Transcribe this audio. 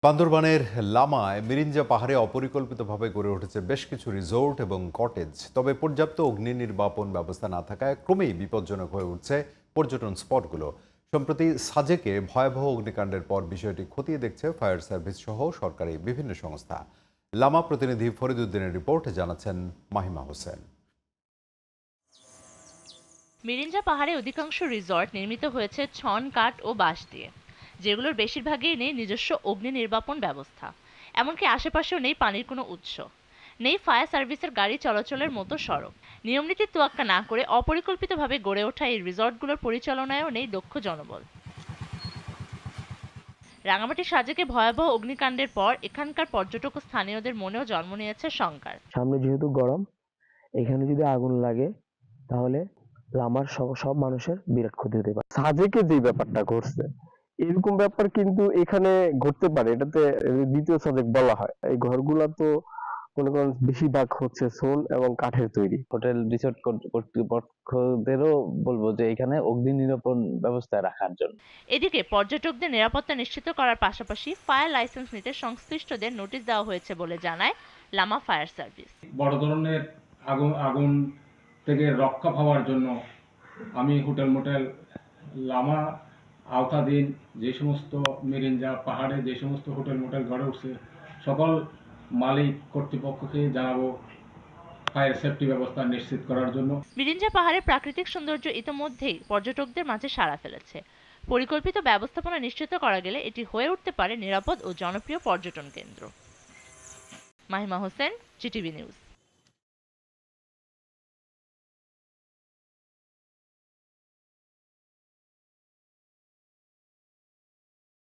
বান্দরবানের লামায় মিরিঞ্জা পাহাড়ে অপরিকল্পিতভাবে গড়ে উঠেছে বেশ কিছু রিসোর্ট এবং কটেজ। তবে পর্যাপ্ত অগ্নি নির্বাপন ব্যবস্থা না থাকায় ক্রমেই বিপজ্জনক হয়ে উঠছে পর্যটন স্পটগুলো। সম্প্রতি সাজেকে ভয়াবহ অগ্নিকাণ্ডের পর বিষয়টি খতিয়ে দেখছে ফায়ার সার্ভিস সহ সরকারি বিভিন্ন সংস্থা। লামা প্রতিনিধি ফরিদ উদ্দিনের রিপোর্টে জানাচ্ছেন মাহিমা হোসেন। মিরিঞ্জা পাহাড়ে অধিকাংশ রিসর্ট নির্মিত হয়েছে ছন, কাঠ ও বাঁশ দিয়ে, যেগুলোর বেশিরভাগই নেই নিজস্ব অগ্নি নির্বাপন ব্যবস্থা। এমনকি আশেপাশেও নেই পানির কোনো উৎস, নেই ফায়ার সার্ভিসের গাড়ি চলাচলের মতো সড়ক। নিয়মনীতির তোয়াক্কা না করে অপরিকল্পিতভাবে গড়ে ওঠা এই রিসর্টগুলোর পরিচালনায়ও নেই দক্ষ জনবল। রাঙামাটির সাজেকে ভয়াবহ অগ্নিকাণ্ডের পর এখানকার পর্যটক ও স্থানীয়দের মনেও জন্ম নিয়েছে শঙ্কার। সামনে যেহেতু গরম, এখানে যদি আগুন লাগে তাহলে লামার সব সব মানুষের বিরাট ক্ষতি হতে পারে। সাজেকে যে ব্যাপারটা ঘটছে, এরকম ব্যাপার কিন্তু এখানে ঘটতে পারে, এটাতে দ্বিতীয় সাজেক বলা হয়। এই ঘরগুলা তো মনে করেন বেশিরভাগ হচ্ছে সোন এবং কাঠের তৈরি। হোটেল রিসোর্ট কর্তৃপক্ষদেরও বলবো যে এখানে অগ্নি নিরাপণ ব্যবস্থা রাখার জন্য। এদিকে পর্যটকদের নিরাপত্তা নিশ্চিত করার পাশাপাশি ফায়ার লাইসেন্স নিতে সংশ্লিষ্টদের নোটিশ দেওয়া হয়েছে বলে জানায় লামা ফায়ার সার্ভিস। বড় ধরনের আগুন থেকে রক্ষা পাওয়ার জন্য আমি হোটেল মোটেল লামা আওতাধীন যে সমস্ত মিরিঞ্জা পাহাড়ে যে সমস্ত হোটেল মোটেল গড়ে উঠছে সকল মালিক কর্তৃপক্ষকে জানাবো ফায়ার সেফটি ব্যবস্থা নিশ্চিত করার জন্য। মিরিঞ্জা পাহাড়ের প্রাকৃতিক সৌন্দর্য ইতোমধ্যেই পর্যটকদের মাঝে সাড়া ফেলেছে। পরিকল্পিত ব্যবস্থাপনা নিশ্চিত করা গেলে এটি হয়ে উঠতে পারে নিরাপদ ও জনপ্রিয় পর্যটন কেন্দ্র। Mahima Hossain, GTV news.